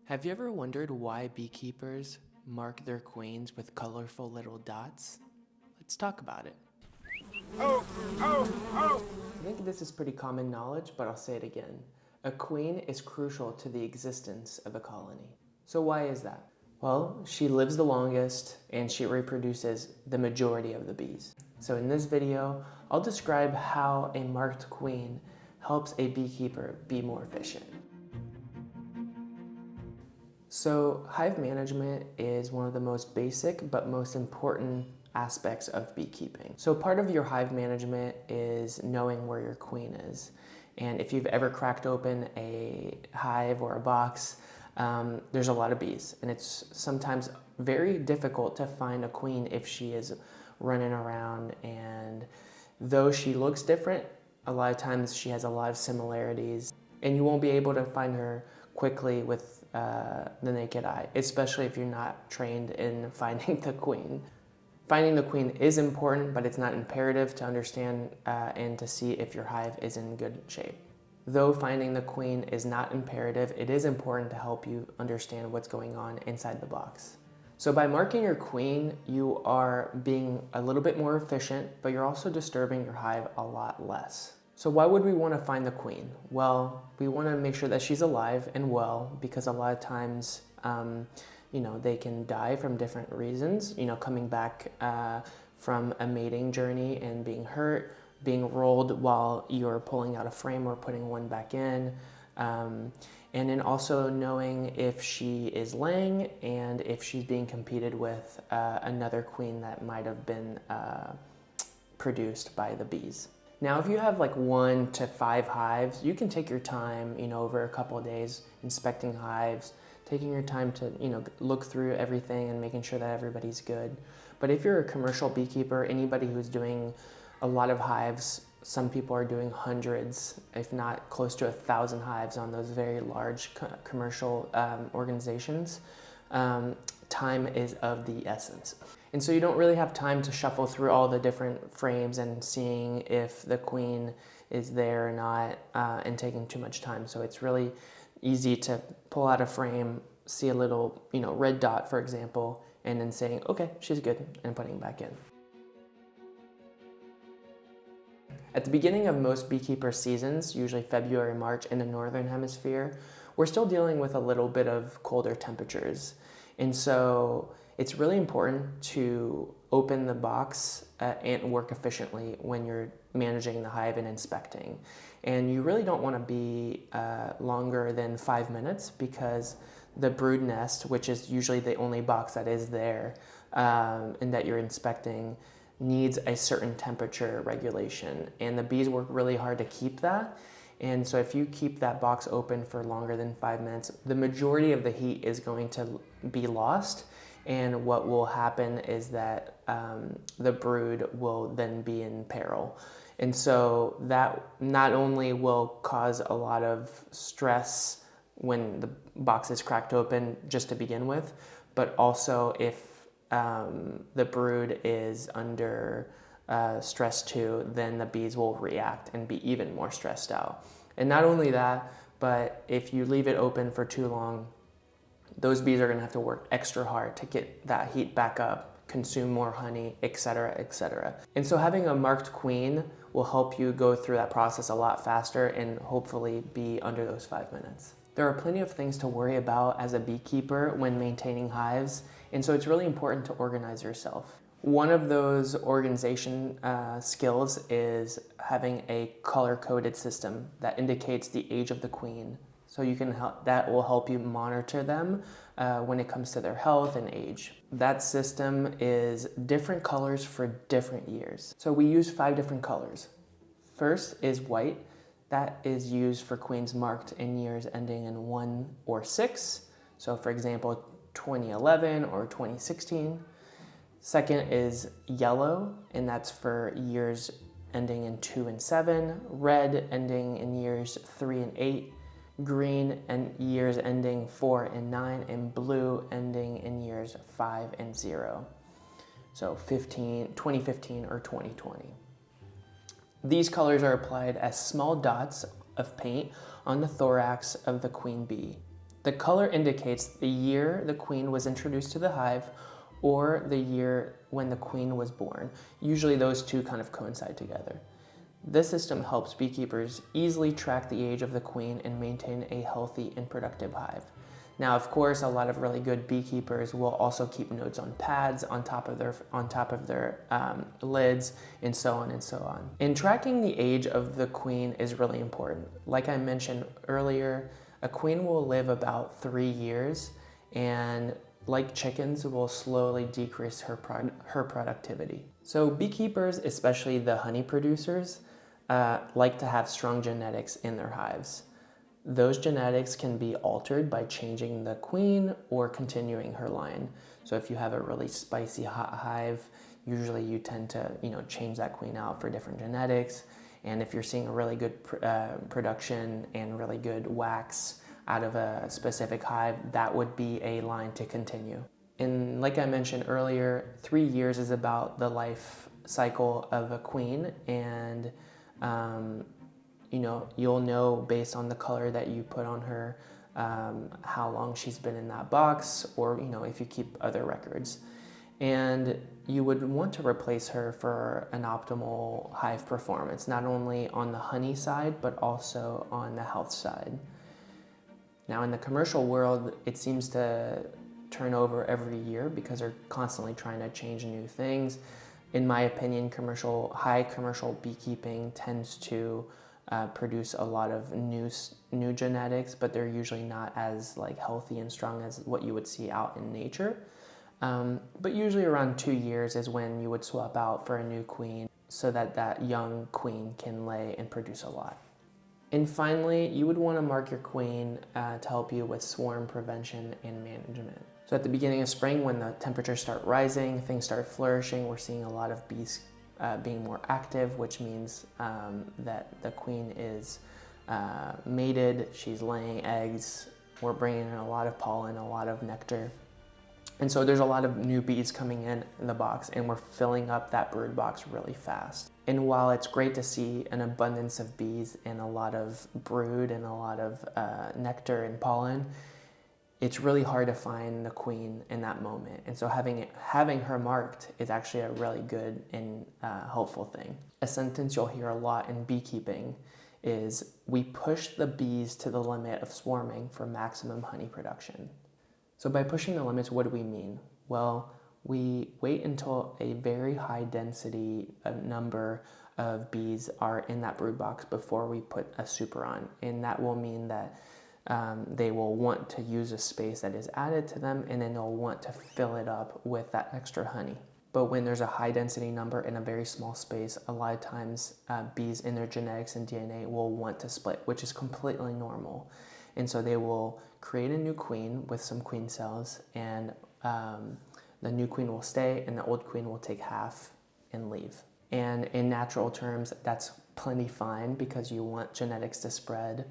Have you ever wondered why beekeepers mark their queens with colorful little dots? Let's talk about it. I think this is pretty common knowledge, but I'll say it again. A queen is crucial to the existence of a colony. So why is that? Well, she lives the longest and she reproduces the majority of the bees. So in this video, I'll describe how a marked queen helps a beekeeper be more efficient. So hive management is one of the most basic but most important aspects of beekeeping. So part of your hive management is knowing where your queen is. And if you've ever cracked open a hive or a box, there's a lot of bees. And it's sometimes very difficult to find a queen if she is running around. And though she looks different, a lot of times she has a lot of similarities. And you won't be able to find her quickly with the naked eye, especially if you're not trained in finding the queen. Finding the queen is important, but it's not imperative to understand and to see if your hive is in good shape. Though finding the queen is not imperative, it is important to help you understand what's going on inside the box. So by marking your queen, you are being a little bit more efficient, but you're also disturbing your hive a lot less. So why would we want to find the queen? Well, we want to make sure that she's alive and well, because a lot of times, they can die from different reasons, coming back from a mating journey and being hurt, being rolled while you're pulling out a frame or putting one back in. And then also knowing if she is laying and if she's being competed with another queen that might have been produced by the bees. Now, if you have like 1 to 5 hives, you can take your time, over a couple of days inspecting hives, taking your time to, look through everything and making sure that everybody's good. But if you're a commercial beekeeper, anybody who's doing a lot of hives, some people are doing hundreds, if not close to 1,000 hives on those very large commercial organizations. Time is of the essence. And so you don't really have time to shuffle through all the different frames and seeing if the queen is there or not and taking too much time. So it's really easy to pull out a frame, see a little, red dot, for example, and then saying, okay, she's good, and putting it back in. At the beginning of most beekeeper seasons, usually February, March in the northern hemisphere, we're still dealing with a little bit of colder temperatures. And so it's really important to open the box and work efficiently when you're managing the hive and inspecting. And you really don't want to be longer than 5 minutes, because the brood nest, which is usually the only box that is there and that you're inspecting, needs a certain temperature regulation. And the bees work really hard to keep that. And so if you keep that box open for longer than 5 minutes, the majority of the heat is going to be lost. And what will happen is that the brood will then be in peril. And so that not only will cause a lot of stress when the box is cracked open just to begin with, but also if the brood is under stress too, then the bees will react and be even more stressed out. And not only that, but if you leave it open for too long, those bees are going to have to work extra hard to get that heat back up, consume more honey, etc., etc. And so having a marked queen will help you go through that process a lot faster and hopefully be under those 5 minutes. There are plenty of things to worry about as a beekeeper when maintaining hives, and so it's really important to organize yourself. One of those organization skills is having a color-coded system that indicates the age of the queen. So you can that will help you monitor them when it comes to their health and age. That system is different colors for different years. So we use 5 different colors. First is white. That is used for queens marked in years ending in 1 or 6. So for example, 2011 or 2016. Second is yellow, and that's for years ending in 2 and 7. Red ending in years 3 and 8. Green and years ending 4 and 9, and blue ending in years 5 and 0. So 2015 or 2020. These colors are applied as small dots of paint on the thorax of the queen bee. The color indicates the year the queen was introduced to the hive or the year when the queen was born. Usually those two kind of coincide together. This system helps beekeepers easily track the age of the queen and maintain a healthy and productive hive. Now, of course, a lot of really good beekeepers will also keep notes on pads on top of their lids, and so on and so on. And tracking the age of the queen is really important. Like I mentioned earlier, a queen will live about 3 years, and like chickens, will slowly decrease her productivity. So beekeepers, especially the honey producers, like to have strong genetics in their hives. Those genetics can be altered by changing the queen or continuing her line. So if you have a really spicy hot hive, usually you tend to change that queen out for different genetics. And if you're seeing a really good production and really good wax out of a specific hive, that would be a line to continue. And like I mentioned earlier, 3 years is about the life cycle of a queen, and you'll know based on the color that you put on her how long she's been in that box, or if you keep other records. And you would want to replace her for an optimal hive performance, not only on the honey side, but also on the health side. Now in the commercial world, it seems to turn over every year because they're constantly trying to change new things. In my opinion, high commercial beekeeping tends to produce a lot of new genetics, but they're usually not as healthy and strong as what you would see out in nature. But usually around 2 years is when you would swap out for a new queen so that that young queen can lay and produce a lot. And finally, you would want to mark your queen to help you with swarm prevention and management. So at the beginning of spring, when the temperatures start rising, things start flourishing, we're seeing a lot of bees being more active, which means that the queen is mated, she's laying eggs, we're bringing in a lot of pollen, a lot of nectar. And so there's a lot of new bees coming in the box, and we're filling up that brood box really fast. And while it's great to see an abundance of bees and a lot of brood and a lot of nectar and pollen, it's really hard to find the queen in that moment. And so having her marked is actually a really good and helpful thing. A sentence you'll hear a lot in beekeeping is, "We push the bees to the limit of swarming for maximum honey production." So by pushing the limits, what do we mean? Well, we wait until a very high density number of bees are in that brood box before we put a super on. And that will mean that they will want to use a space that is added to them, and then they'll want to fill it up with that extra honey. But when there's a high density number in a very small space, a lot of times bees in their genetics and DNA will want to split, which is completely normal. And so they will create a new queen with some queen cells, and the new queen will stay and the old queen will take half and leave. And in natural terms, that's plenty fine because you want genetics to spread.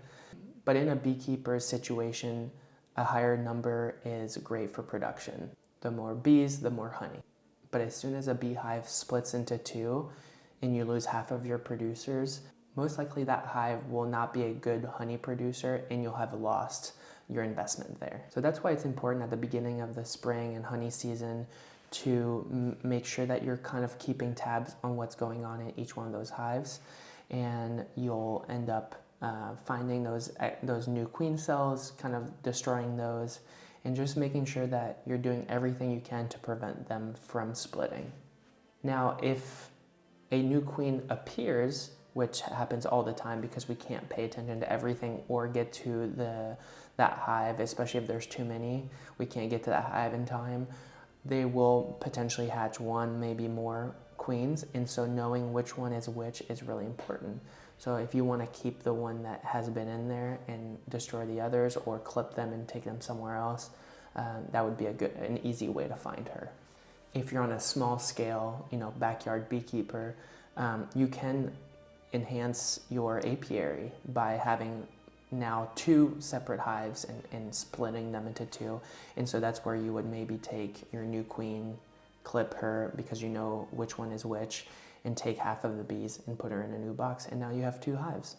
But in a beekeeper's situation, a higher number is great for production. The more bees, the more honey. But as soon as a beehive splits into two and you lose half of your producers, most likely that hive will not be a good honey producer, and you'll have lost your investment there. So that's why it's important at the beginning of the spring and honey season to make sure that you're kind of keeping tabs on what's going on in each one of those hives, and you'll end up finding those new queen cells, kind of destroying those, and just making sure that you're doing everything you can to prevent them from splitting. Now, if a new queen appears, which happens all the time because we can't pay attention to everything or get to that hive, especially if there's too many, we can't get to that hive in time, they will potentially hatch one, maybe more queens, and so knowing which one is which is really important. So if you want to keep the one that has been in there and destroy the others, or clip them and take them somewhere else, that would be an easy way to find her. If you're on a small scale, backyard beekeeper, you can enhance your apiary by having now 2 separate hives and splitting them into 2. And so that's where you would maybe take your new queen, clip her because you know which one is which, and take half of the bees and put her in a new box, and now you have 2 hives.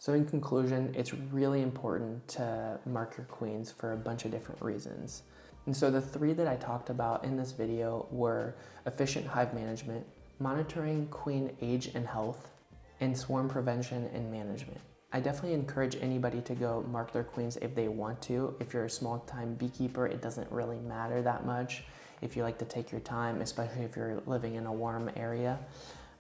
So in conclusion, it's really important to mark your queens for a bunch of different reasons. And so the 3 that I talked about in this video were efficient hive management, monitoring queen age and health, and swarm prevention and management. I definitely encourage anybody to go mark their queens if they want to. If you're a small-time beekeeper, it doesn't really matter that much if you like to take your time, especially if you're living in a warm area.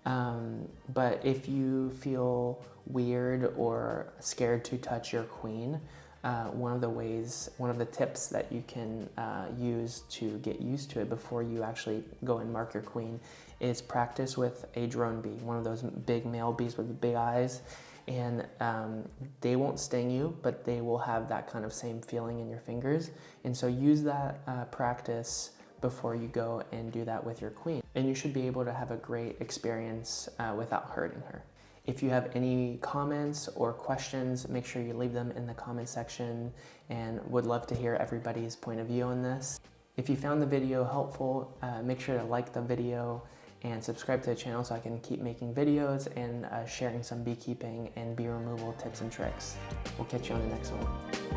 But if you feel weird or scared to touch your queen, one of the tips that you can use to get used to it before you actually go and mark your queen is practice with a drone bee, one of those big male bees with big eyes. And they won't sting you, but they will have that kind of same feeling in your fingers. And so use that practice before you go and do that with your queen. And you should be able to have a great experience without hurting her. If you have any comments or questions, make sure you leave them in the comment section, and would love to hear everybody's point of view on this. If you found the video helpful, make sure to like the video and subscribe to the channel so I can keep making videos and sharing some beekeeping and bee removal tips and tricks. We'll catch you on the next one.